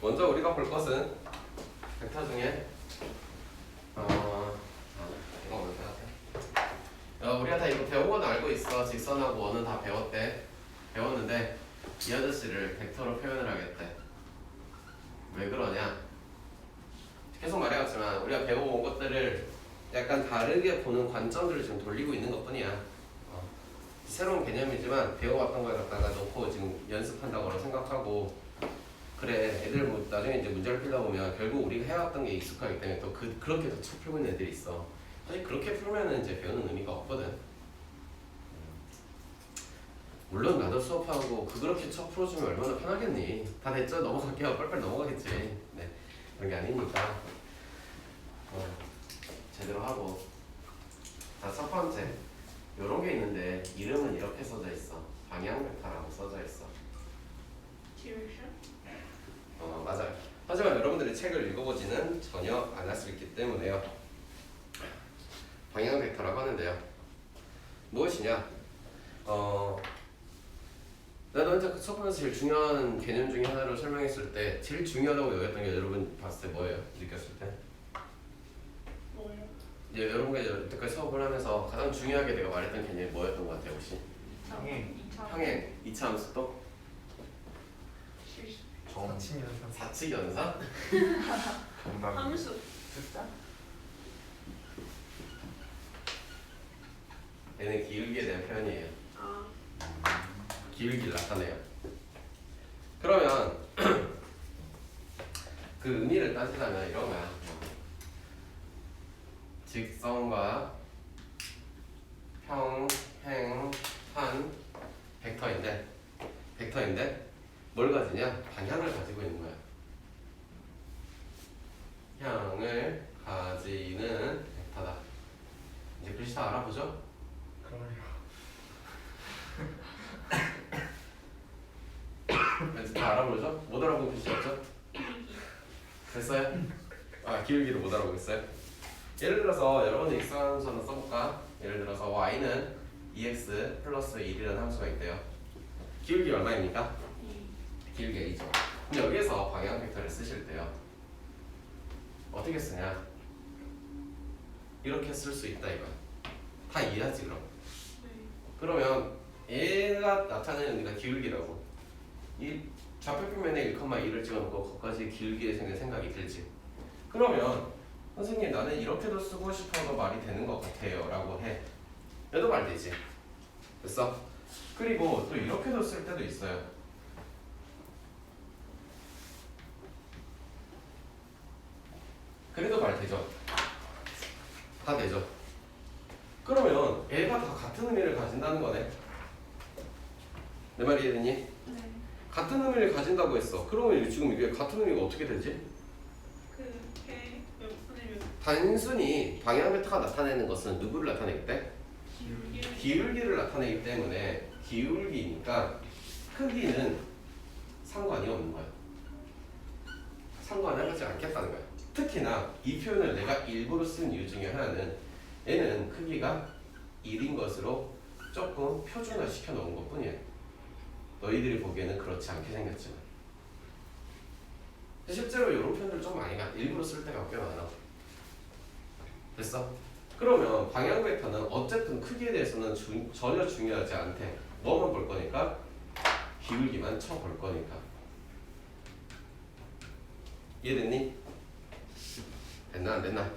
먼저 우리가 볼 것은 벡터 중에 이거 먼저 하자. 우리가 다 이거 배운 건 알고 있어. 직선하고 원은 다 배웠는데 이 아저씨를 벡터로 표현을 하겠대. 왜 그러냐? 계속 말해왔지만 우리가 배워온 것들을 약간 다르게 보는 관점들을 지금 돌리고 있는 것뿐이야. 새로운 개념이지만 배워왔던 걸 갖다가 놓고 지금 연습한다고 생각하고, 그래 애들 뭐 나중에 이제 문제를 풀다 보면 결국 우리가 해왔던 게 익숙하기 때문에 또 그렇게 더 쳐 풀고 있는 애들이 있어. 사실 그렇게 풀면은 이제 배우는 의미가 없거든. 물론 나도 수업하고 그렇게 쳐 풀어주면 얼마나 편하겠니. 다 됐죠? 넘어갈게요. 빨리빨리 넘어가겠지. 네, 그런 게 아니니까 제대로 하고. 자, 첫 번째 요런 게 있는데 이름은 이렇게 써져 있어. 방향 벡터라고 써져 있어. 디렉션? 맞아요. 하지만 여러분들이 책을 읽어보지는 전혀 않을 수 있기 때문에요. 방향 벡터라고 하는데요. 무엇이냐? 내가 너한테 수업하면서 제일 중요한 개념 중에 하나를 설명했을 때 제일 중요하다고 여겼던 게 여러분 봤을 때 뭐예요? 느꼈을 때? 뭐예요? 이제 여러분과 여태까지 수업을 하면서 가장 중요하게 내가 말했던 개념이 뭐였던 것 같아요 혹시? 평행. 평행, 2차 함수 또? 실수. 사칙연산. 사칙연산? 정답. 함수. 숫자? 얘는 기울기에 대한 표현이에요. 아, 기울기를 나타내요. 그러면 그 의미를 따지자면 이런 거야. 직선과 평행한 벡터인데 뭘 가지냐? 방향을 가지고 있는 거야. 향을 가지는 벡터다. 이제 글씨 다 알아보죠? 그럼요. 왠지 다 알아보죠? 못 알아본 글씨 없죠? 됐어요? 기울기를 못 알아보겠어요? 예를 들어서 여러분이 익스한 함수 하나 써볼까? 예를 들어서 y는 2x 플러스 1이라는 함수가 있대요. 기울기 얼마입니까? 기울기 a죠. 근데 여기에서 방향 벡터를 쓰실 때요, 어떻게 쓰냐? 이렇게 쓸 수 있다 이거야. 다 이해하지 그럼? 그러면 얘가 나타내는 의미가 기울기라고. 이 좌표표면에 1,2를 찍어놓고 거기까지 길게 생각이 들지. 그러면 선생님 나는 이렇게도 쓰고 싶어도 말이 되는 것 같아요 라고 해. 얘도 말 되지. 됐어? 그리고 또 이렇게도 쓸 때도 있어요. 그래도 말 되죠? 다 되죠? 그러면 얘가 다 같은 의미를 가진다는 거네. 내 말이 이해되니? 네. 같은 의미를 가진다고 했어. 그러면 지금 이게 같은 의미가 어떻게 되지? 단순히 방향 벡터가 나타내는 것은 누구를 나타내겠대? 기울기를 나타내기 때문에 기울기니까 크기는 상관이 없는 거야. 상관을 하지 않겠다는 거야. 특히나 이 표현을 내가 일부러 쓴 이유 중에 하나는 얘는 크기가 1인 것으로 조금 표준화 시켜 놓은 것 뿐이야. 너희들이 보기에는 그렇지 않게 생겼지만 실제로 이런 표현들 좀 많이 일부러 쓸 때가 꽤 많아. 됐어? 그러면 방향 벡터는 어쨌든 크기에 대해서는 전혀 중요하지 않대. 뭐만 볼 거니까? 기울기만 쳐볼 거니까. 이해됐니? 됐나 안 됐나?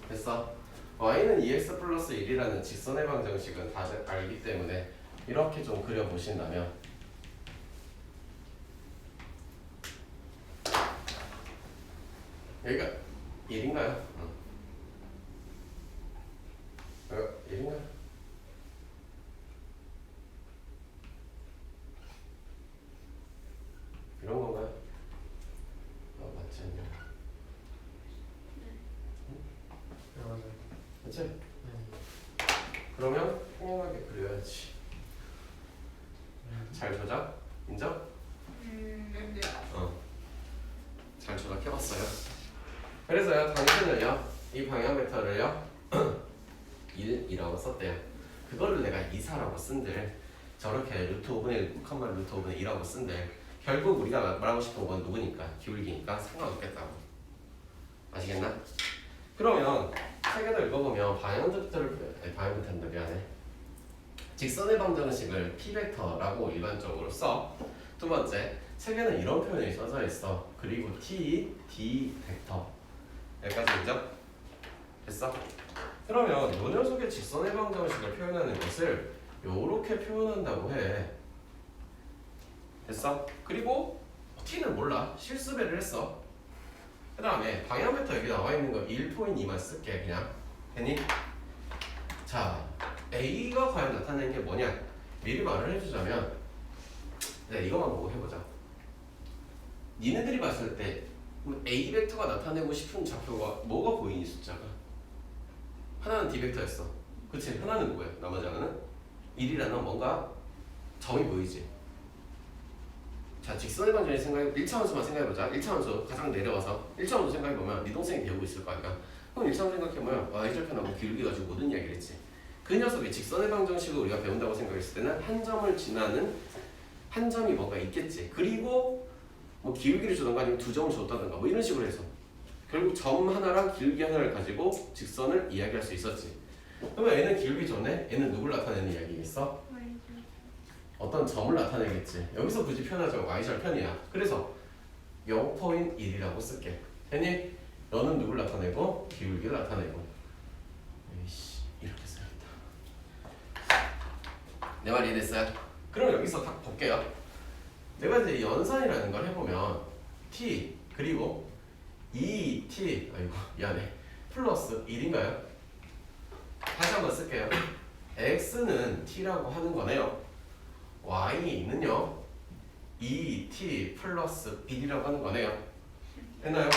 됐어? y는 2x 플러스 1이라는 직선의 방정식은 다 알기 때문에 이렇게 좀 그려보신다면 여기가 1인가요? 1인가요? 이런 건가요? 맞지 않냐? 네, 맞아요. 그치? 네. 그러면 평행하게 그려야지. 잘 조작? 인정? 네. 잘 조작해봤어요. 그래서요, 당신은요, 이 방향 벡터를요 1이라고 썼대요. 그거를 내가 2사라고 쓴들, 저렇게 루트 5분의 1, 루트 5분의 2라고 쓴들, 결국 우리가 말하고 싶은 건 누구니까? 기울기니까 상관없겠다고. 아시겠나? 그러면 세 개 더 읽어보면 방향벡터를 미안해. 직선의 방정식을 P벡터라고 일반적으로 써. 두 번째, 책에는 이런 표현이 써져 있어. 그리고 T, D 벡터. 여기까지 인정? 됐어? 그러면 요 녀석의 직선의 방정식을 표현하는 것을 요렇게 표현한다고 해. 됐어? 그리고 T는 몰라. 실수배를 했어. 그 다음에 방향 벡터 여기 나와 있는 거 1.2만 쓸게 그냥. 됐니? 자, A가 과연 나타내는 게 뭐냐? 미리 말을 해주자면 이거만 보고 해보자. 니네들이 봤을 때 A 벡터가 나타내고 싶은 좌표가 뭐가 보이니 숫자가? 하나는 D 벡터였어. 그치? 하나는 누구야? 나머지 하나는? 1이라는 뭔가 점이 보이지? 자, 직선의 방정식 생각해 1차원수만 생각해보자. 1차원수 가장 내려와서 1차원수 생각해보면 네 동생이 배우고 있을 거 아니야. 그럼 1차원수 생각해보면 y절편하고 기울기 가지고 모든 이야기를 했지. 그 녀석이 직선의 방정식을 우리가 배운다고 생각했을 때는 한 점을 지나는 한 점이 뭔가 있겠지. 그리고 뭐 기울기를 주던가 아니면 두 점을 줬다던가 뭐 이런 식으로 해서 결국 점 하나랑 기울기 하나를 가지고 직선을 이야기할 수 있었지. 그러면 얘는 기울기 전에 얘는 누굴 나타내는 이야기겠어? 어떤 점을 나타내겠지. 여기서 굳이 표현하자면 y절편이야. 그래서 0.1이라고 쓸게. 됐니? 너는 누굴 나타내고 기울기를 나타내고. 에이씨, 이렇게 써야겠다. 내 말 이해됐어요? 그럼 여기서 딱 볼게요. 내가 이제 연산이라는 걸 해보면 t 그리고 2t 아이고 미안해 플러스 1인가요? 다시 한번 쓸게요. x는 t라고 하는 거네요. y는요 2t 플러스 1이라고 하는 거네요. 됐나요?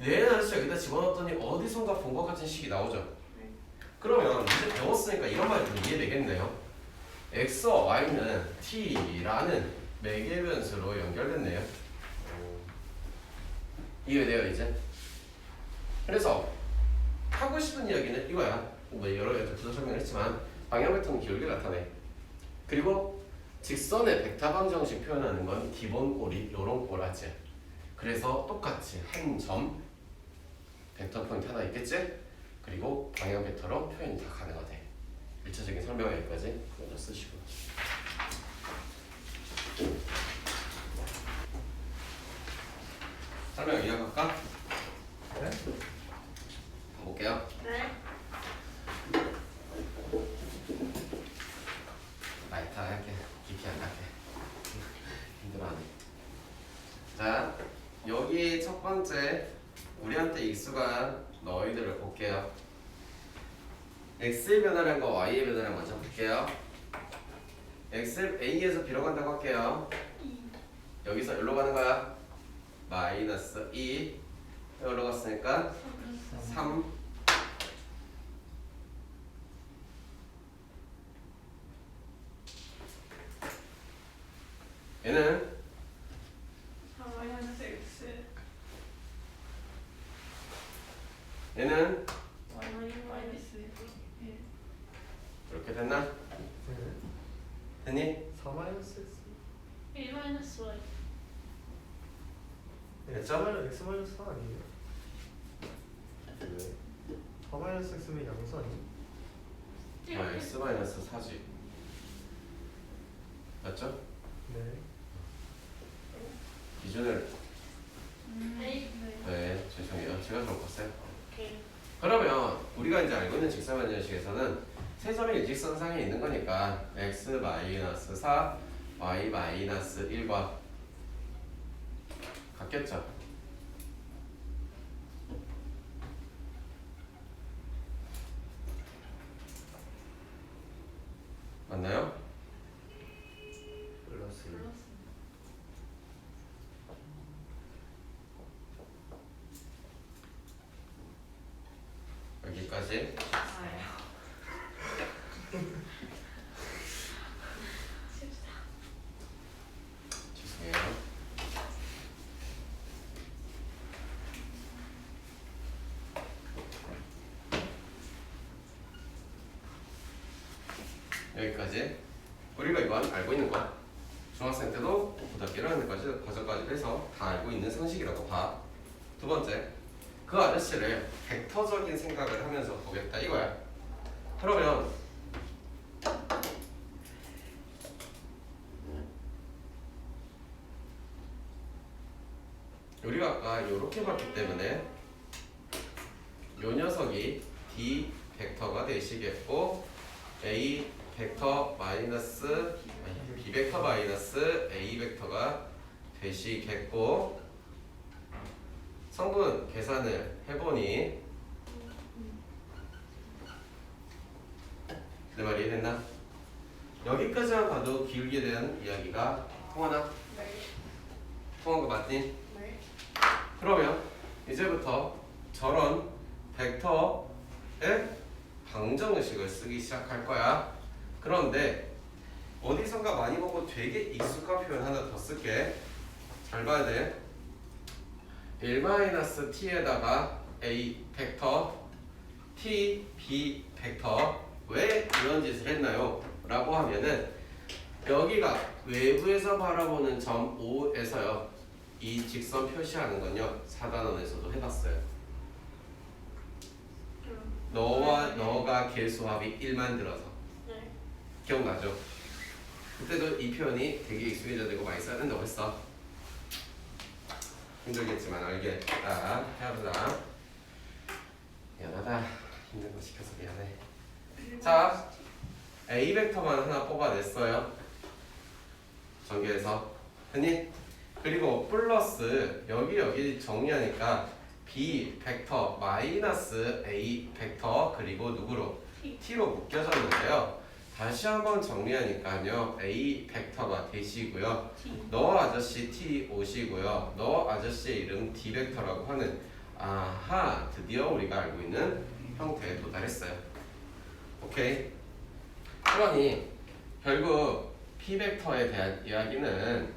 얘는 아저씨 여기다 집어넣었더니 어디선가 본 것 같은 식이 나오죠. 그러면 이제 배웠으니까 이런 말이 좀 이해되겠네요. x와 y는 t라는 매개 변수로 연결됐네요. 이해돼요 이제? 그래서 하고 싶은 이야기는 이거야. 뭐 여러 가지 부서 설명을 했지만 방향 벡터는 기울기를 나타내. 그리고 직선의 벡터 방정식 표현하는 건 기본 꼴이 요런 꼴하지. 그래서 똑같이 한 점 벡터 포인트 하나 있겠지? 그리고 방향 벡터로 표현이 다 가능하대. 1차적인 설명 여기까지 먼저 쓰시고. 설명 이어갈까? 네? 볼게요. 네. 라이트 할게. 깊이 안 갈게. 힘들어하네. 자, 여기 첫 번째 우리한테 익숙한 너희들을 볼게요. x의 변화량 과 y의 변화량 먼저 볼게요. x a에서 b로 간다고 할게요. 여기서 여기로 가는 거야. 마이너스 2 여기로 갔으니까 3 얘는 마이너스 x 얘는 마이너스 1 이렇게 됐나? 네. 됐니? 4-X 1 마이너스 y X X 마이너스 4 아니에요? 왜? 4-X면 양수 아니에요? 아, x 마이너스 4지. 맞죠? 네. 기준을 네. 네 죄송해요. 제가 잘못 봤어요. 오케이. 그러면 우리가 이제 알고 있는 직선 방정식에서는 세 점이 일직선상에 있는 거니까 x 마이너스 4, y 마이너스 1과 같겠죠? 맞나요? 플러스 여기까지. 죄송해요. 여기까지. 우리가 이건 알고 있는 거야. 중학생 때도 고등학교 1학년까지 과정까지 해서 다 알고 있는 상식이라고 봐. 두 번째, 그 아저씨를 벡터적인 생각을 하면서 보겠다 이거야. 그러면 우리가 아까 이렇게 봤기 때문에 요 녀석이 D 벡터가 되시겠고 A 벡터 마이너스 B 벡터 마이너스 A 벡터가 되시겠고 성분 계산을 해보니 내 말이 이해됐나? 여기까지만 봐도 기울기에 대한 이야기가 통하나? 네. 통한 거 맞니? 네. 그러면 이제부터 저런 벡터의 방정식을 쓰기 시작할 거야. 그런데 어디선가 많이 보고 되게 익숙한 표현 하나 더 쓸게. 잘 봐야 돼. 1-t에다가 a 벡터 t, b 벡터 왜 이런 짓을 했나요? 라고 하면은 여기가 외부에서 바라보는 점 O에서요. 이 직선 표시하는 건요. 4단원에서도 해봤어요. 너가 개수합이 1만 들어서 네. 기억나죠? 그때도 이 표현이 되게 익숙해져 되고 많이 써야 된다고 했어. 힘들겠지만 알겠다. 해보자. 미안하다. 힘든 거 시켜서 미안해. 자, A 벡터만 하나 뽑아냈어요. 전개해서. 했니? 그리고 플러스 여기 정리하니까 B 벡터 마이너스 A 벡터 그리고 누구로? T로 묶여졌는데요. 다시 한번 정리하니까요. A 벡터가 되시고요. 너 아저씨 T 오시고요. 너 아저씨의 이름 D 벡터라고 하는 아하 드디어 우리가 알고 있는 형태에 도달했어요. 오케이. 그러니 결국 P 벡터에 대한 이야기는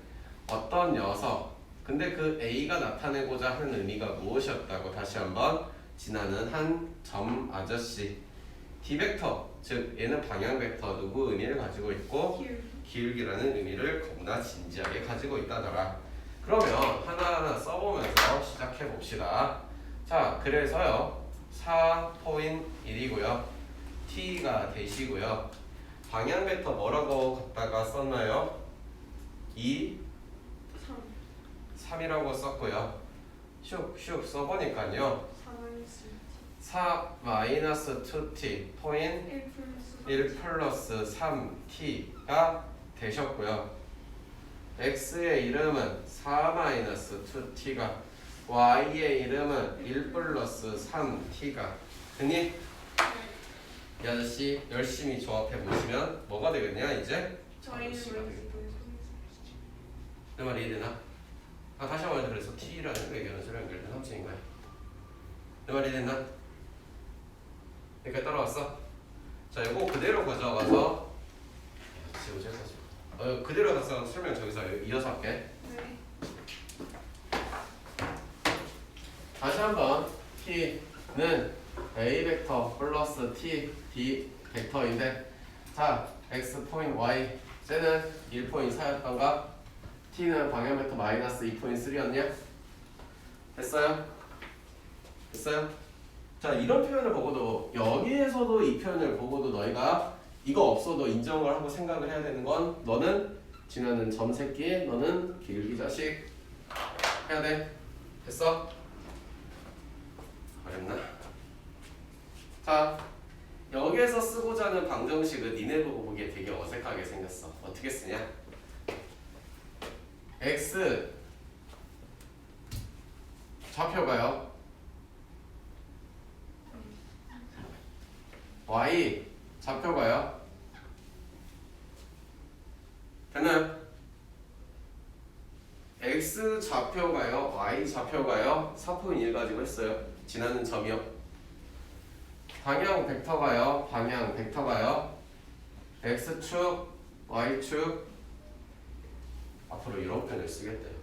어떤 녀석 근데 그 A가 나타내고자 하는 의미가 무엇이었다고 다시 한번 지나는 한 점 아저씨 D 벡터 즉 얘는 방향 벡터 누구 의미를 가지고 있고 기울기라는 의미를 겁나 진지하게 가지고 있다더라. 그러면 하나하나 써보면서 시작해 봅시다. 자 그래서요 4.1이고요 T가 되시고요 방향 벡터 뭐라고 갖다가 썼나요? 2 3이라고 썼고요. 슉슉 써보니까요. 4-2t 포인 1 플러스 3t가 되셨고요. x의 이름은 4-2t가 y의 이름은 1 플러스 3t가 됐니? 이 아저씨 열심히 조합해 보시면 뭐가 되겠냐 이제? 내 말이 이해되나? 다시 한번 그래서 t라는 외계원수로 연결된 함수인 거야. 내 말이 됐나? 여기까지 따라왔어? 자, 이거 그대로 가져가서 그대로 가서 설명 저기서 이어서 할게. 네. 다시 한번 t는 a 벡터 플러스 t, d 벡터인데 자, x 포인 y 쟤는 1.4였던가? t는 방향 벡터 마이너스 2.3였냐? 됐어요? 됐어요? 자 이런 표현을 보고도 여기에서도 이 표현을 보고도 너희가 이거 없어도 인정을 하고 생각을 해야 되는 건 너는 지나는 점 새끼 너는 기울기 자식 해야 돼. 됐어? 어렵나? 자 여기에서 쓰고자 하는 방정식은 니네 보고 보기에 되게 어색하게 생겼어. 어떻게 쓰냐? x 좌표가요. y 좌표가요. 되나요? x 좌표가요. y 좌표가요. 4.1 가지고 했어요. 지나는 점이요. 방향 벡터가요. 방향 벡터가요. x축, y축 앞으로 이런 표현을 쓰겠대요.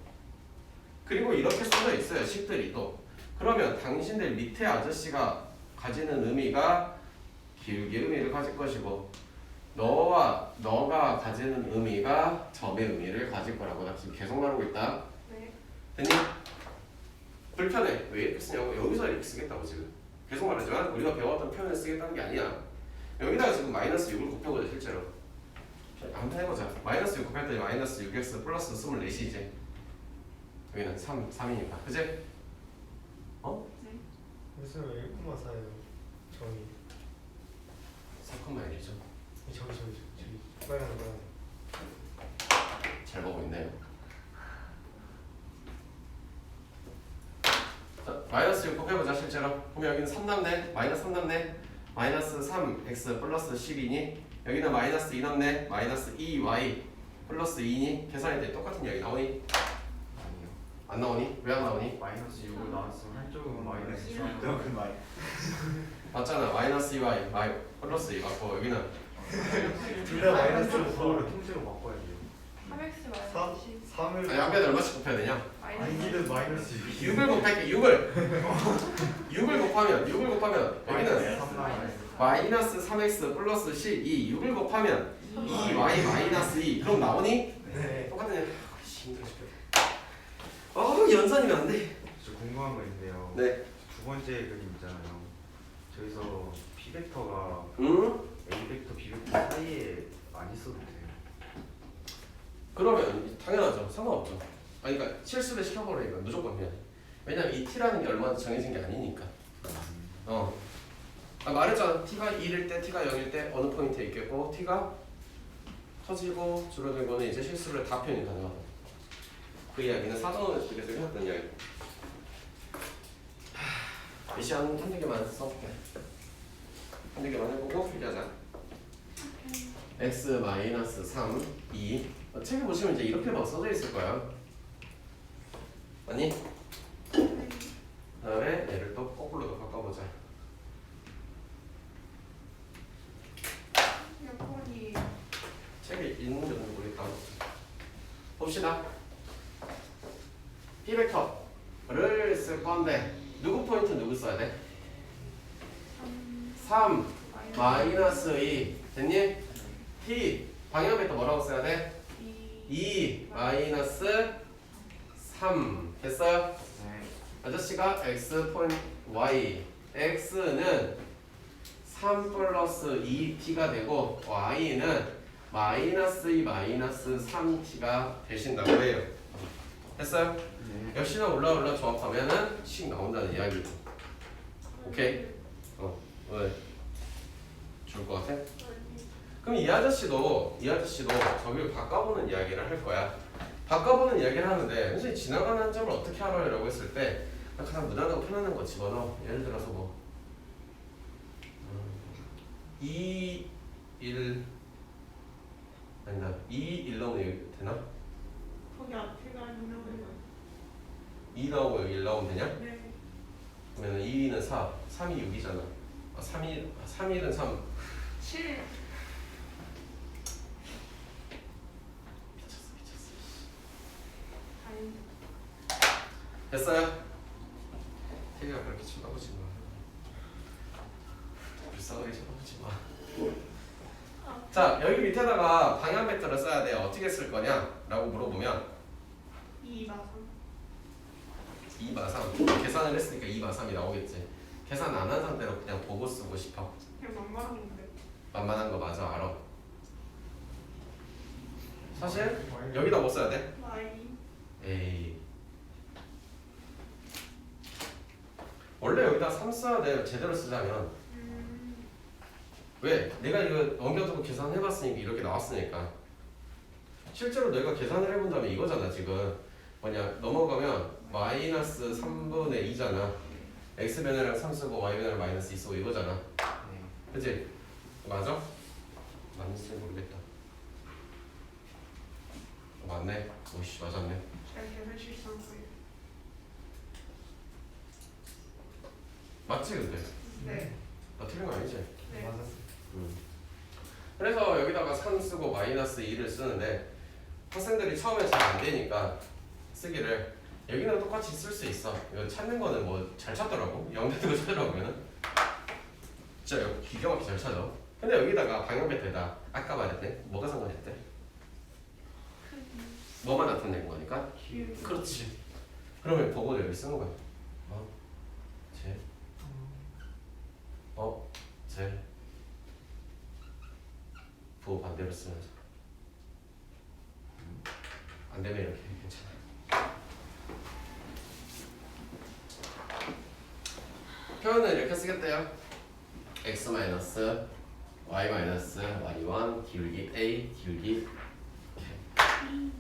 그리고 이렇게 써져 있어요. 식들이 또. 그러면 당신들 밑에 아저씨가 가지는 의미가 기울기 의미를 가질 것이고 너가 가지는 의미가 점의 의미를 가질 거라고 나 지금 계속 말하고 있다. 네. 됐니? 불편해. 왜 이렇게 쓰냐고. 여기서 이렇게 쓰겠다고 지금. 계속 말하지만 우리가 배웠던 표현을 쓰겠다는 게 아니야. 여기다가 지금 마이너스 6을 곱해보자 실제로. 한번 해보자. 마이너스 6 곱했더니 마이너스 6x 플러스 24이지. 여기는 3이니까. 그치? 어? 무슨 1,4예요 저기 4,1이죠. 저기 빨간 거 잘 보고 있네요. 자, 마이너스 6 곱해보자 실제로. 그럼 여기는 3 남네. 마이너스 3 남네. 마이너스 3x 플러스 10이니 여기는 마이너스 2 남네. 마이너스 2y 플러스 2니 계산할 때 똑같은 이야기 나오니? 아니요. 안 나오니? 왜 안 나오니? 마이너스 6을 나왔으면 한쪽은 마이너스 음. 3, 한쪽은 마이너스. 맞잖아. 마이너스 2y 플러스 2 맞고 여기는 둘다 마이너스로 그거를 통째로 바꿔야 돼요. 3x 4 마이너스 10 3을 양변에 얼마씩 곱해야 되냐? 아니기는 마이너스 6을 곱할게. 6을 곱하면 여기는 마이너스 3x 플러스 12 6을 곱하면 2y 마이너스 2 그럼 나오니? 네 똑같은 애. 힘들어 죽겠다. 연산이면 안 돼. 저 궁금한 거 있는데요. 네. 두 번째 그림 있잖아요. 저기서 p 벡터가 응? a 벡터, b 벡터 사이에 안 있어도 돼요. 그러면 당연하죠. 상관없죠. 아니 그러니까 실수를 시켜버리니까 무조건 그냥. 왜냐면 이 t라는 게 얼마나 정해진 게 아니니까. 말했잖아. t가 1일 때, t가 0일 때 어느 포인트에 있겠고 t가 커지고 줄어든 거는 이제 실수를 다 표현이 가능하다. 그 이야기는 사전을 쪽에서 해왔던 이야기. 미션 한두 개만 써볼게. 한두 개만 해보고 필기하자. x 3, 2 책에 보시면 이제 이렇게 막 써져 있을 거야. 아니? 그 다음에 얘를 또 거꾸로 더 바꿔보자. 몇 번이 책에 있는지는 모르겠다. 봅시다. p 벡터를 쓸 건데 누구 포인트 누구 써야 돼? 3 마이너스 2 됐니? t 방향 벡터 뭐라고 써야 돼? 2 마이너스 3 됐어요? 네. 아저씨가 x 포인트 y x는 3 플러스 2t가 되고 y는 마이너스 2 마이너스 3t가 되신다고 해요. 됐어요? 네. 역시나 올라 조합하면은 씩 나온다는 이야기고. 오케이? 왜? 좋을 것 같아? 그럼 이 아저씨도 저기를 바꿔보는 이야기를 할 거야. 바꿔보는 이야기를 하는데 선생님 지나가는 한 점을 어떻게 알아요? 라고 했을 때 가장 무난하고 편안한 거 집어넣어. 예를 들어서 뭐 2, 1 아니다 2, 1 넣으면 되나? 거기 앞에가 있는 2 나오고 여기 1 나오면 되냐? 네. 그러면 2는 4, 3이 6이잖아. 3일은 3. 7 미쳤어. 아니 됐어요? 태기가 그렇게 쳐다보지 마. 불쌍하게 쳐다보지 마. 자, 여기 밑에다가 방향 벡터를 써야 돼. 어떻게 쓸 거냐? 라고 물어보면 2 마삼 2 마삼. 계산을 했으니까 2 마삼이 나오겠지. 계산 안 한 상태로 그냥 보고 쓰고 싶어. 그냥 만만한 건데 만만한 거 맞아, 알아. 사실 여기다 뭐 써야 돼? Y 에이. 원래 여기다 3 써야 돼. 제대로 쓰자면. 왜? 내가 이거 넘겨두고 계산해봤으니까 이렇게 나왔으니까. 실제로 내가 계산을 해본다면 이거잖아 지금. 뭐냐 넘어가면 마이너스 3분의 2잖아. x변이랑 3 쓰고 y변이랑 마이너스 2 쓰고 이거잖아. 네. 그치? 맞아? 맞는지 모르겠다. 맞네. 오씨 맞았네. 잘 계산 실수한 거예요. 맞지 근데? 네. 나 틀린 거 아니지? 네. 맞았어 그래서 여기다가 3 쓰고 마이너스 2를 쓰는데 학생들이 처음에 잘 안 되니까 쓰기를 여기는 똑같이 쓸 수 있어. 이거 찾는 거는 뭐 잘 찾더라고. 0 되는 거 찾으라고 하면은 진짜 기가 막히게 잘 찾아. 근데 여기다가 방향 벡터에다 아까 말했네. 뭐가 상관했대? 뭐만 나타내는 거니까? 그렇지. 그러면 보고 여기 쓰는 거야. 제. 제. 부호 반대로 쓰면서. 안 되면 이렇게 괜찮아. 표현을 이렇게 쓰겠대요. x 마이너스 y 마이너스 y1 기울기 a 기울기 k.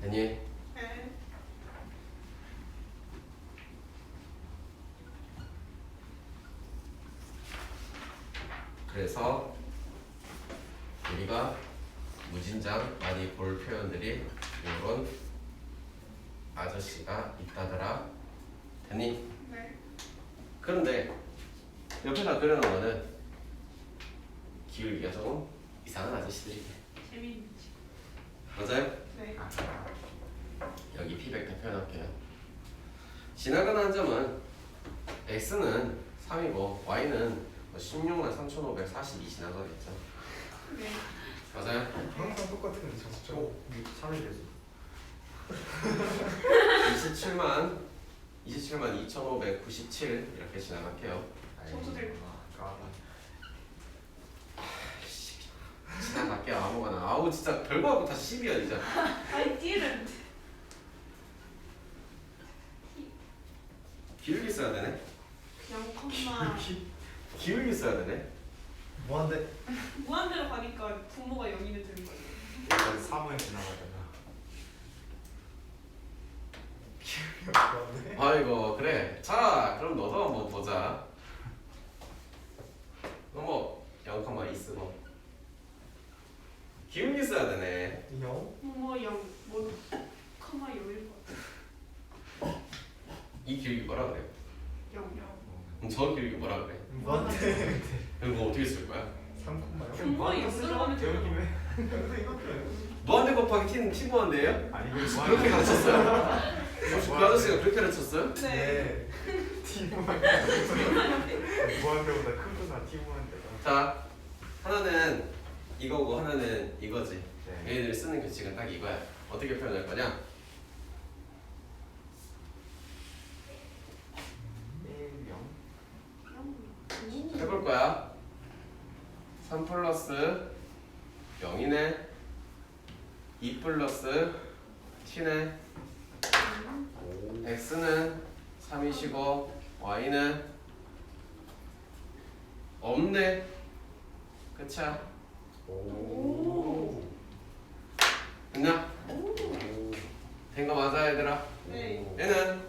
되니? 네. 그래서 우리가 무진장 많이 볼 표현들이 이런 아저씨가 있다더라. 되니? 네. 그런데 옆에다 그려놓은 거는 기울기가 조금 이상한 아저씨들이 재밌지. 맞아요? 네. 여기 P벡터 표현할게요. 지나가는 한 점은 X는 3이고 Y는 16만 3,542 지나가겠죠. 네. 맞아요? 항상 똑같은데 저 3이 돼서 27만 2,597 이렇게 지나갈게요. 점수들. 지나갈게요. 아무거나. 아우 진짜 별거 없고 다 10이야 진짜. I didn't. 기울기 써야 되네. 0, 기울기 써야 되네. 뭐한데? 무한대로 가니까 분모가 0이면 되는 거예요. 일단 3을 지나가잖아. 뭐한데? 아이고 그래. 자 그럼 너도 한번 보자. 너 0,2 쓰고 기울기 써야 되네. 0? 분모 0, 뭐, 커마 0일 것 같아. 이 기울기 뭐라 그래? 0, 0. 그럼 저 기울기 뭐라 그래? 뭐한데? 그럼 뭐 어떻게 쓸 거야? 3콤마요? 분모 0 들어가면 되는 거. 근데 이것도 무한대 곱하기 t는 t 무한대예요? 아니 그렇게 가르쳤어요? 그 아저씨가 그렇게 가르쳤어요? 네. 무한대보다 크구나 T1대가. 자 하나는 이거고 하나는 이거지. 네. 얘네들이 쓰는 규칙은 딱 이거야. 어떻게 표현할 거냐? 1, 0. 해볼 거야. 3 플러스 0이네. 2 플러스 t네. x는 3이시고 y는 없네. 그쵸? 오. 됐냐? 된 거 맞아 얘들아? 네. 얘는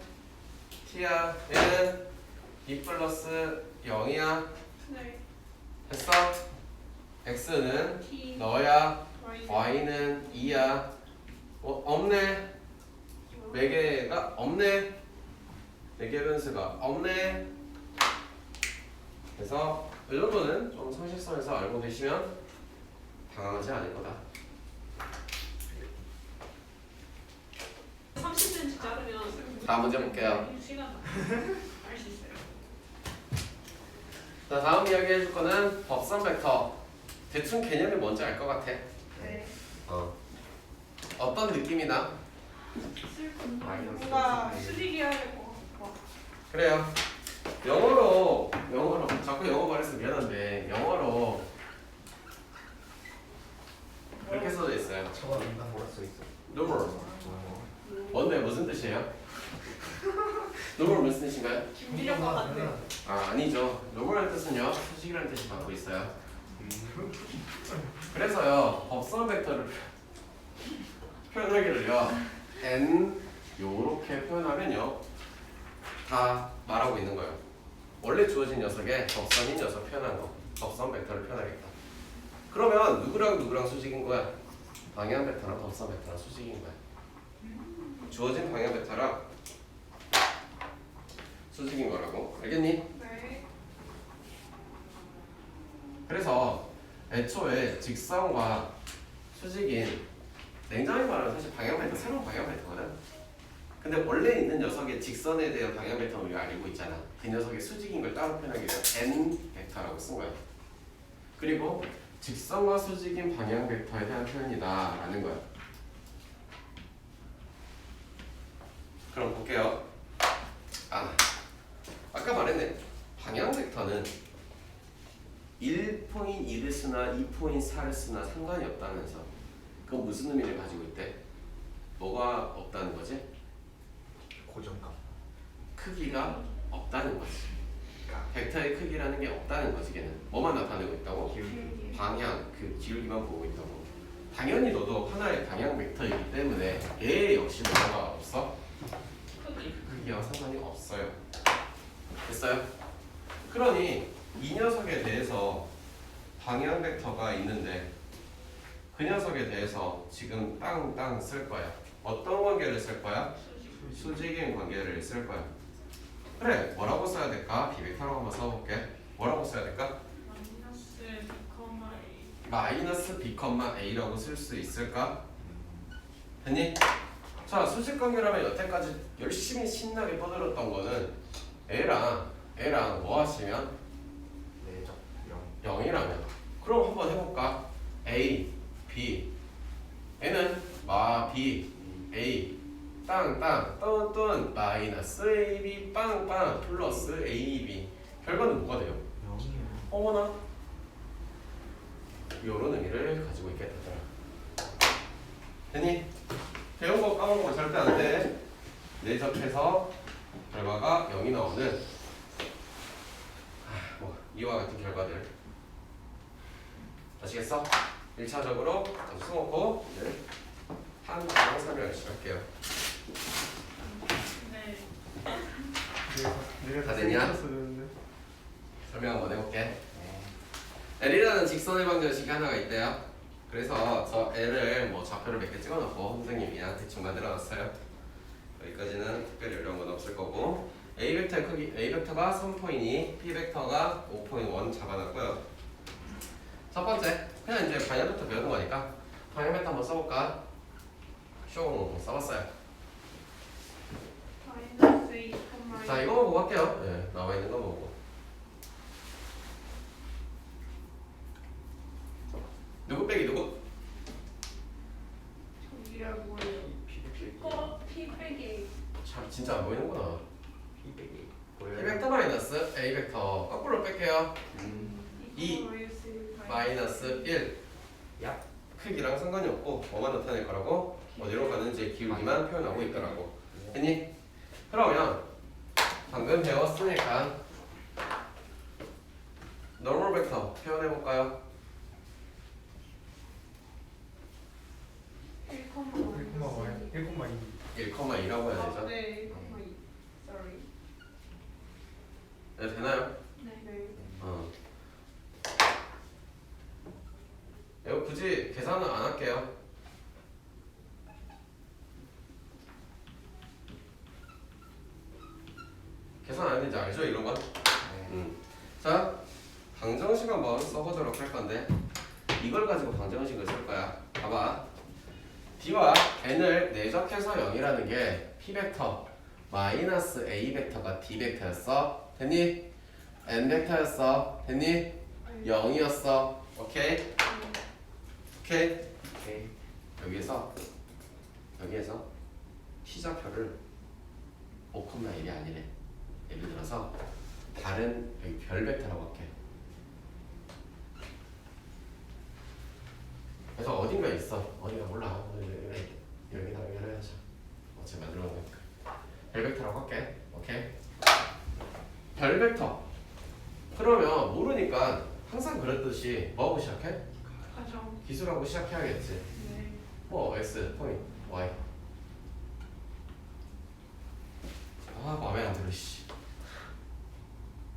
t야. 얘는 2 플러스 0이야. 네. 됐어? x는 T, 너야. Y. y는 2야. 없네. 매개가 없네. 매개 변수가 없네. 그래서 이 정도는 좀 상식선에서 알고 계시면 당황하지 않을 거다. 30cm 자르면 다음 문제 볼게요. 시간 알수 있어요. 자, 다음 이야기 해줄 거는 법선 벡터. 대충 개념이 뭔지 알 것 같아. 네. 어떤 느낌이 나? 뭔가 수직이어야 될 것 같고. 그래요. 영어로 자꾸 영어 말해서 미안한데 영어로 이렇게 써져 있어요. 저거 안다. 뭐라 써 있어? numeral. 뭔데 무슨 뜻이에요? numeral 무슨 뜻인가요? 김기력과 같네. 아니죠. numeral의 뜻은요 수직이라는 뜻이 갖고 있어요. 그래서요 법선 벡터를 표현하기를요 n 요렇게 표현하면요 다 말하고 있는 거예요. 원래 주어진 녀석에 접선인 녀석 표현한 거 접선 벡터를 표현하겠다. 그러면 누구랑 수직인 거야? 방향 벡터랑 접선 벡터랑 수직인 거야. 주어진 방향 벡터랑 수직인 거라고. 알겠니? 네. 그래서 애초에 직선과 수직인 냉정히 말하면 사실 방향 벡터 새로운 방향 벡터거든. 근데 원래 있는 녀석의 직선에 대한 방향 벡터는 우리가 알고 있잖아. 그 녀석의 수직인 걸 따로 표현하기 위해서 n 벡터라고 쓴 거야. 그리고 직선과 수직인 방향 벡터에 대한 표현이다 라는 거야. 그럼 볼게요. 아까 말했네. 방향 벡터는 1.1을 쓰나 2.4를 쓰나 상관이 없다면서. 그건 무슨 의미를 가지고 있대? 뭐가 없다는 거지? 고정값. 크기가 없다는 거지. 벡터의 크기라는 게 없다는 거지. 걔는 뭐만 나타내고 있다고? 기울기. 방향, 그 기울기만 보고 있다고. 당연히 너도 하나의 방향 벡터이기 때문에 얘 역시 뭐가 없어? 크기와 상관이 없어요. 됐어요? 그러니 이 녀석에 대해서 방향 벡터가 있는데 그 녀석에 대해서 지금 땅땅 쓸 거야. 어떤 관계를 쓸 거야? 수직인 관계를 쓸 거야. 그래, 뭐라고 써야 될까? 비벡터라고 한번 써볼게. 뭐라고 써야 될까? 마이너스 B, A라고 쓸 수 있을까? 됐니? 자, 수직 관계라면 여태까지 열심히 신나게 떠들었던 거는 A랑 뭐 하시면? 내적 0. 0이라면 그럼 한번 해볼까? A, B N은 B, A 땅땅 뚠뚠 마이너스 AB 빵빵 플러스 AB 결과는 뭐가 돼요? 0이에요. 어머나 이런 의미를 가지고 있게 되더라. 됐니? 배운 거 까먹으면 절대 안 돼. 내접해서 결과가 0이 나오는 이와 같은 결과들 아시겠어? 1차적으로 점수 먹고 한 방향 설명을 시작할게요. 다 됐냐? 설명 한번 해볼게. L이라는 직선의 방정식이 하나가 있대요. 그래서 저 L을 뭐 좌표를 몇 개 찍어놓고 선생님이랑 대충 만들어놨어요. 여기까지는 특별히 어려운 건 없을 거고 A 벡터의 크기, A 벡터가 3.2, B 벡터가 5.1 잡아놨고요. 첫 번째, 그냥 이제 방향 벡터 배우는 거니까 방향 벡터 한번 써볼까? 쇼 써봤어요. 자, 이거만 보고 할게요. 네, 나와 있는 거 보고. 누구 빼기 누구? 저기가 뭐예요? 피백이 참 진짜 안 보이는구나. 피백이 B 보여요. 벡터 마이너스 A 벡터 거꾸로 뺄게요. 2 마이너스 1 야. 크기랑 상관이 없고 뭐만 나타낼 거라고? 어디로 가는지 기울기만 표현하고 있더라고. 됐니? 그러면 방금 배웠으니까 노멀 벡터 표현해볼까요? 1,2라고 해야 되죠? 네, 1,2. Sorry. 네, 되나요? 네. 이거 굳이 계산은 안 할게요. 계산 안 했는지 알죠? 이런 건? 자, 방정식 한번 써보도록 할 건데 이걸 가지고 방정식을 쓸 거야. 봐봐. D와 N을 내적해서 0이라는 게 P 벡터 마이너스 A 벡터가 D 벡터였어. 됐니? N 벡터였어. 됐니? 0이었어. 오케이? 오케이? 오케이. 여기에서 T좌표를 5,1이 아니래. 예를 들어서 다른 여기 별 벡터라고 할게. 그래서 어딘가 있어. 어디가 몰라. 여기다 연결해야죠. 어차피 만들어 놓은 거니까. 별 벡터라고 할게. 오케이? 별 벡터. 그러면 모르니까 항상 그랬듯이 뭐하고 시작해? 가정. 기술하고 시작해야겠지. 네. 뭐 x 포인트 y. 마음에 안 들어 씨.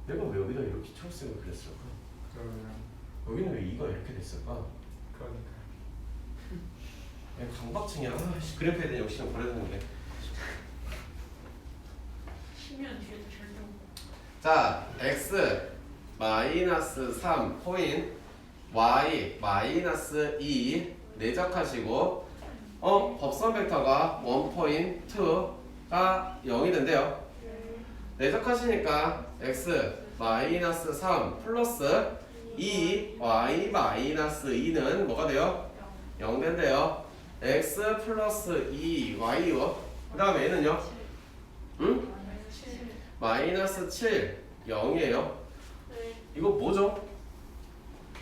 내가 왜 여기다 이렇게 초록색을 그렸을까? 여기는 왜 2가 이렇게 됐을까? 그러니까. 강박증이야. 그래프에 대한 욕심을 버려두는데. 10년 뒤에도 절대 못 자, x 마이너스 3 포인 y 마이너스 2 내적하시고 법선 벡터가 1.2가 0이 된대요. 내적하시니까 x 마이너스 3 플러스 2y-2는 뭐가 돼요? 0 된대요. x 플러스 2y요. 그 다음에 얘는요? 응? 마이너스 7 0이에요. 네. 이거 뭐죠?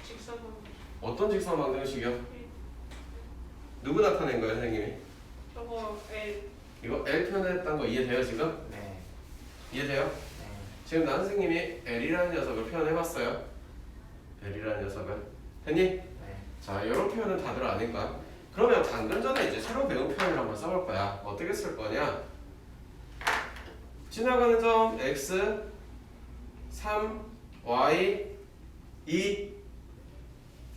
직사광. 어떤 직선방정식이요? 누구 나타낸 거예요, 선생님이? 저거 L. 이거 L 표현했던 거 이해돼요, 지금? 네. 이해돼요? 네. 지금 난 선생님이 L이라는 녀석을 표현해봤어요. L이라는 녀석을. 됐니? 네. 자, 이런 표현은 다들 아닌가? 그러면 방금 전에 이제 새로 배운 표현을 한번 써볼 거야. 어떻게 쓸 거냐? 지나가는 점 x 3 y 2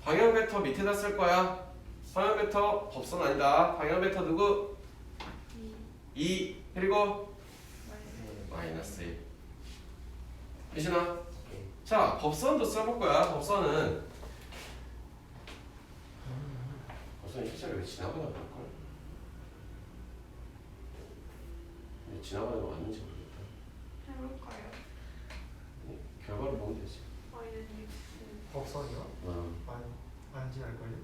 방향 벡터 밑에다 쓸 거야. 방향 벡터 법선 아니다. 방향 벡터 누구? 2 그리고 마이너스 1. 희신아. 자, 법선도 써볼 거야. 법선이 희신을 왜 지나가다 볼걸? 근데 지나가는 거 맞는지 모르겠다. 해볼까요? 결과를 보면 되지. 마이너스 X. 법선이요? 안 지날걸요?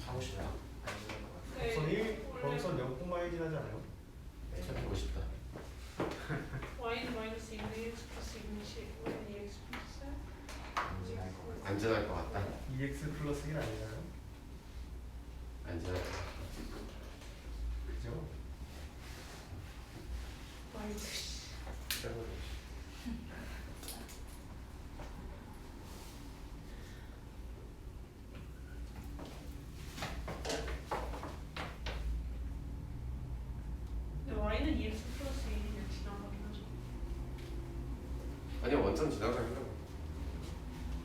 사무실이랑 안 되는 것 같아요. 네. 법선 1, 법선 0,1 지나지 않아요? 찾아보고 싶다. Y는 마이너스 2분의 1 플러스 2분의 10. Y는 2X 플러스 안 지날 것 같아요. 안전할 것 같다. 2x 플러스 1 아니나요? 안전할 것 같다. 그죠? 마이너스. 근데 Y는 2X 플러스 1이면 지나가긴 하죠. 아니 원점 지나가니까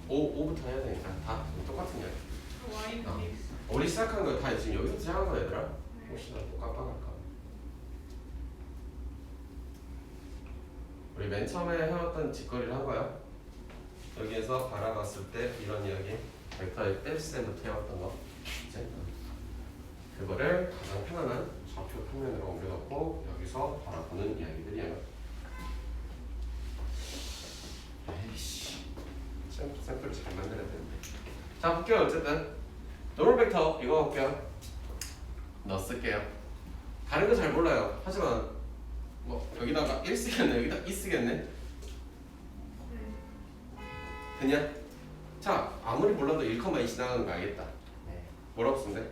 5부터 해야 되니까 다 똑같은 이야기. Y는 어. 2X. 우리 시작한 거 다 지금 여기서 시작한 거 얘들아. 혹시 나또 깜빡할까? 우리 맨 처음에 해왔던 짓거리를 한 거야. 여기에서 바라봤을 때 이런 이야기, 벡터의 뺄셈부터 해왔던 거. 이제 그거를 가장 편안한 좌표 평면으로 옮겨놓고 여기서 바라보는 이야기들이야. 에이씨, 샘플을 잘 만들어야 되는데. 자, 볼게요. 어쨌든 노멀 벡터 이거 볼게요. 넣을게요. 다른 거 잘 몰라요. 하지만 뭐 여기다가 1 쓰겠네, 여기다 2 쓰겠네. 됐냐? 자, 아무리 몰라도 1,2 지나가는 거 알겠다. 네. 뭐라고 쓰면 돼?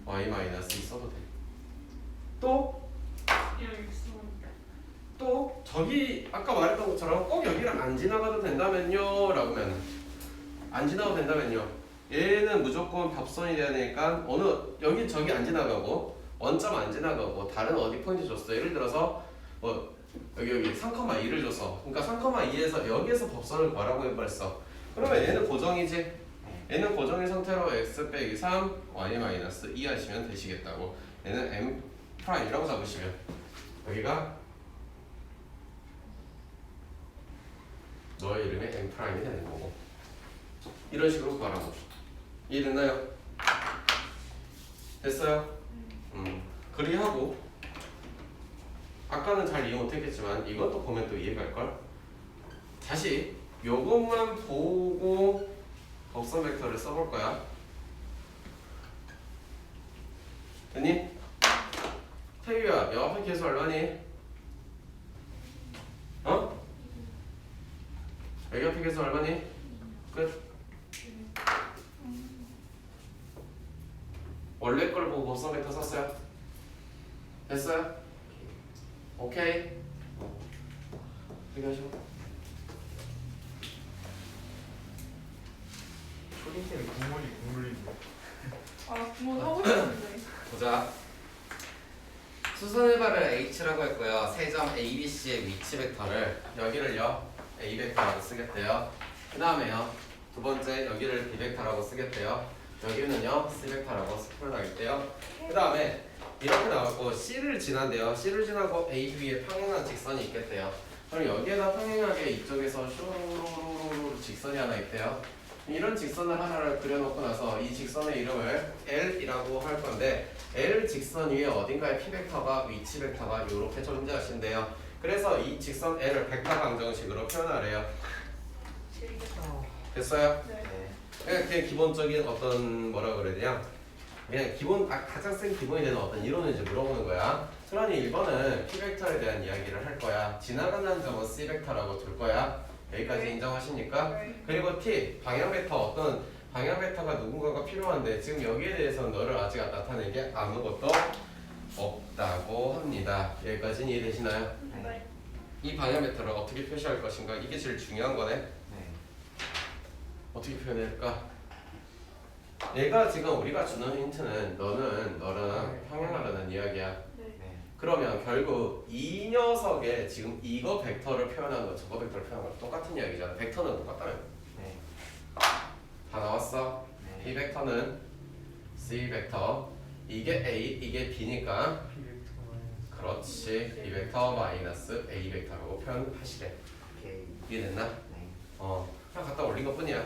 y 마이너스 2 써도 돼. 또 저기 아까 말했던 것처럼 꼭 여기를 안 지나가도 된다면요 라고 하면 안 지나가도 된다면요, 얘는 무조건 답선이 돼야 되니까 어느 여기 저기 안 지나가고 원점 안 지나가고 다른 어디 포인트 줬어. 예를 들어서 뭐 여기 3,2를 줬어. 그러니까 3,2에서 여기에서 법선을 구하라고 해버렸어. 그러면 얘는 고정이지. 얘는 고정인 상태로 x 빼기 3 y 마이너스 2 하시면 되시겠다고. 얘는 m 프라임이라고 잡으시면 여기가 너의 이름의 m 프라임이 되는 거고. 이런 식으로 구하라고. 이해됐나요? 됐어요? 그리하고 아까는 잘 이해 못했겠지만 이것도 보면 또 이해갈걸? 다시 요것만 보고 법선 벡터를 써볼 거야. 됐니? 태규야, 여 앞에 계수 얼마니? 어? 여기 앞에 계수 얼마니? 끝. 원래 걸 보고 법선 벡터 썼어요? 됐어요? 오케이. 얘기하시오. 초딩쌤이 국물인데. 아, 부모 하고 싶은데. 보자. 수선일발을 H라고 했고요. 세 점 A, B, C의 위치 벡터를 여기를요 A 벡터라고 쓰겠대요. 그 다음에요 두 번째 여기를 B 벡터라고 쓰겠대요. 여기는요 C 벡터라고 표현하겠대요. 그 다음에 이렇게 나왔고 C를 지난대요. C를 지나고 A, B에 평행한 직선이 있겠대요. 그럼 여기에다 평행하게 이쪽에서 슈루루루루 직선이 하나 있대요. 이런 직선을 하나를 그려놓고 나서 이 직선의 이름을 L이라고 할 건데 L 직선 위에 어딘가에 P 벡터가 위치 벡터가 이렇게 존재하신대요. 그래서 이 직선 L을 벡터 방정식으로 표현하래요. 재밌겠다. 됐어요? 네. 그냥 기본적인 어떤 뭐라 그래야 되냐? 그냥 기본 가장 센 기본이 되는 어떤 이론을 이제 물어보는 거야. 그러니 1번은 P 벡터에 대한 이야기를 할 거야. 지나가는 점은 C 벡터라고 둘 거야. 여기까지 네. 인정하십니까? 네. 그리고 T 방향 벡터 어떤 방향 벡터가 누군가가 필요한데 지금 여기에 대해서는 너를 아직 나타낸 게 아무것도 없다고 합니다. 여기까지는 이해되시나요? 네. 이 방향 벡터를 어떻게 표시할 것인가 이게 제일 중요한 거네. 네. 어떻게 표현할까? 얘가 지금 우리가 주는 힌트는 너랑 평행하라는 이야기야. 네. 네. 그러면 결국 이 녀석의 지금 이거 벡터를 표현하는 거 저거 벡터를 표현하는 거 똑같은 이야기잖아. 벡터는 똑같다며. 네. 다 나왔어? 네. 이 벡터는 C 벡터 이게 A 이게 B니까 P 벡터 그렇지 B 벡터 마이너스 A 벡터라고 표현하시래. 오케이. 이해됐나? 네. 그냥 갖다 올린 것 뿐이야.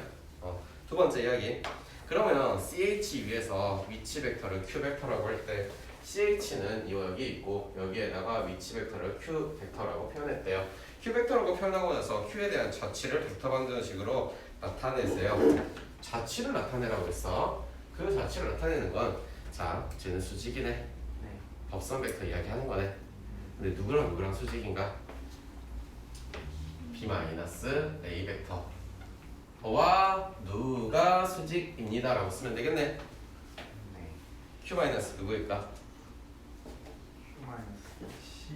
두 번째 이야기. 그러면 CH 위에서 위치 벡터를 Q 벡터라고 할 때 CH는 여기 있고 여기에다가 위치 벡터를 Q 벡터라고 표현했대요. Q 벡터라고 표현하고 나서 Q에 대한 좌치를 벡터 방정식으로 나타내세요. 좌치를 나타내라고 했어. 그 좌치를 나타내는 건 자, 쟤는 수직이네. 네. 법선 벡터 이야기하는 거네. 근데 누구랑 수직인가? B 마이너스 A 벡터. 와 누가 수직입니다라고 쓰면 되겠네. 네. Q 마이너스 누구일까? Q 마이너스 C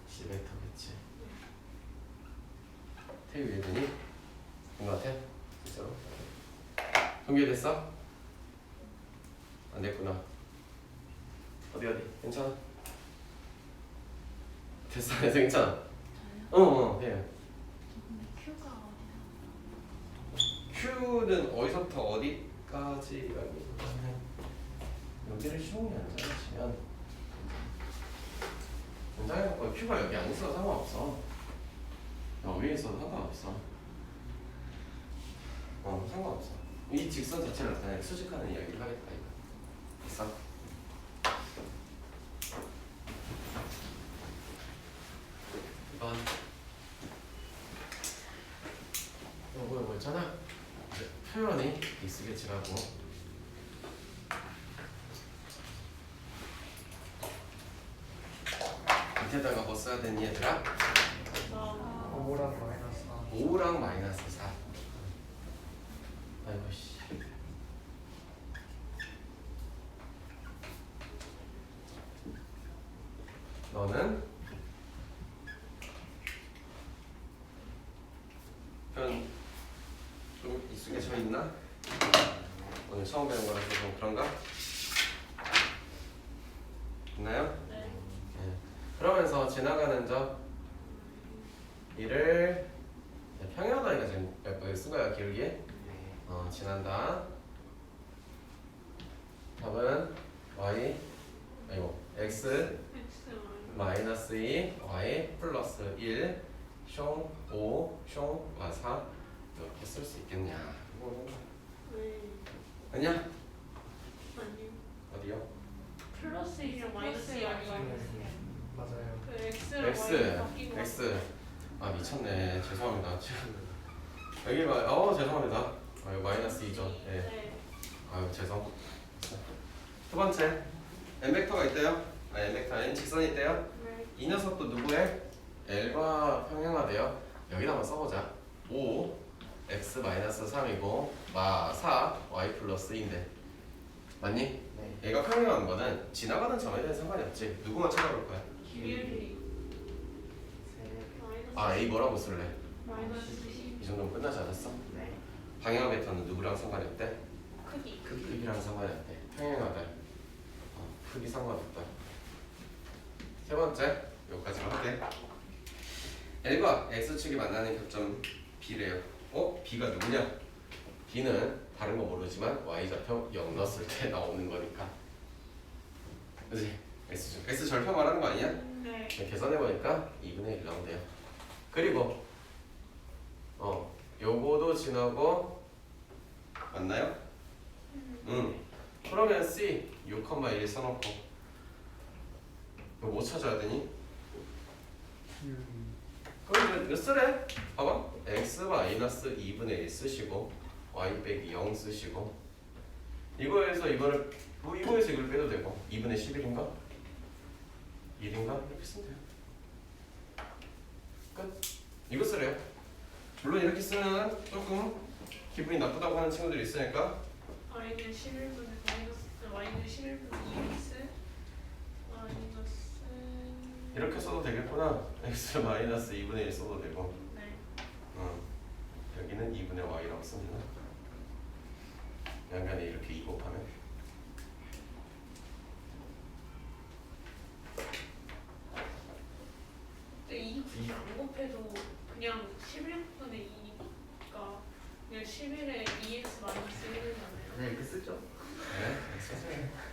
C 벡터겠지. 태우 예준이 된것 같아? 진짜로? 동기됐어? 안 됐구나. 어디 괜찮아? 됐어 괜찮아. 해. 큐가 Q는 어디서부터 어디까지라기보다는 여기를 슝이 앉아주시면 문장에 갖고 Q가 여기 안 있어도 상관없어. 위에 있어도 상관없어. 상관없어. 이 직선 자체를 나타내 수직하는 이야기를 하겠다 이거. 됐어? 이번 뭐였잖아? 표현이 익숙해지라고. 밑에다가 뭐 써야 되니 얘들아? 5랑 마이너스 4 5랑 마이너스 4. 아이고 씨. 너는 표현 좀 익숙해져 있나? 오늘 처음 배운 거라서 좀 그런가? 있나요? 네. 네. 그러면서 지나가는 점 이를 평행하다니까 지금 몇 번 쓴 거야 기울기에? 네. 지난다. 답은 y 아이고 x X 마이너스 2 y 플러스 1 숑 5 숑 4 이렇게 쓸 수 있겠냐? 왜? 아니야? 아니. 어디요? 플러스 1이랑 마이너스 2 아니야? 맞아요. 그 X랑 x Y랑 바뀐 거. x 미쳤네 죄송합니다. 여기가 죄송합니다. 마이너스 2죠. 예. 네. 죄송. 두 번째 n 벡터가 있대요. n 벡터 n 직선이 있대요. 네. 이 녀석도 누구의 L과 평행하대요. 여기다 한번 써보자. 5 x 마이너스 3이고 마 4 y 플러스 2인데 맞니? 네. 얘가 평행하는 거는 지나가는 점에 대한 상관이 없지. 누구만 찾아볼 거야? 기울기 세. 마이너스 A 뭐라고 쓸래? 마이너스 10 이 정도면 끝나지 않았어? 네. 방향 벡터는 누구랑 상관이 없대? 크기. 크기랑 상관이 없대. 평행하다. 크기 상관없다. 세 번째 여기까지 할게. L과 X축이 만나는 교점 B래요. B가 누구냐? B는 다른 거 모르지만 Y좌표 0 넣었을 때 나오는 거니까. 그치? X축. X 절표 말하는 거 아니야? 네. 계산해보니까 2분의 1 나온대요. 그리고 요거도 지나고 맞나요? 그러면 C 6,1 써놓고 이거 뭐 찾아야 되니? 그럼 몇 쓰래? 봐봐. x 마이너스 2분의 1 쓰시고 y 빼기 0 쓰시고 이거에서 이거를 뭐 이거에서 이걸 빼도 되고 2분의 11인가? 1인가? 이렇게 쓰면 돼요. 끝. 이거 쓰래요. 물론 이렇게 쓰면 조금 기분이 나쁘다고 하는 친구들이 있으니까 y는 11분의 마이너스 y는 11분의 2x 마이너스 이렇게 써도 되겠구나. x 마이너스 2분의 1 써도 되고 네. 여기는 2분의 y라고 씁니다. 양변에 이렇게 2 곱하면 근데 이 굳이 안 곱해도 그냥 11분의 2니까 그냥 11에 2x 마이너스 1이잖아요. 그냥 이렇게 쓰죠. 네, 쓰세요.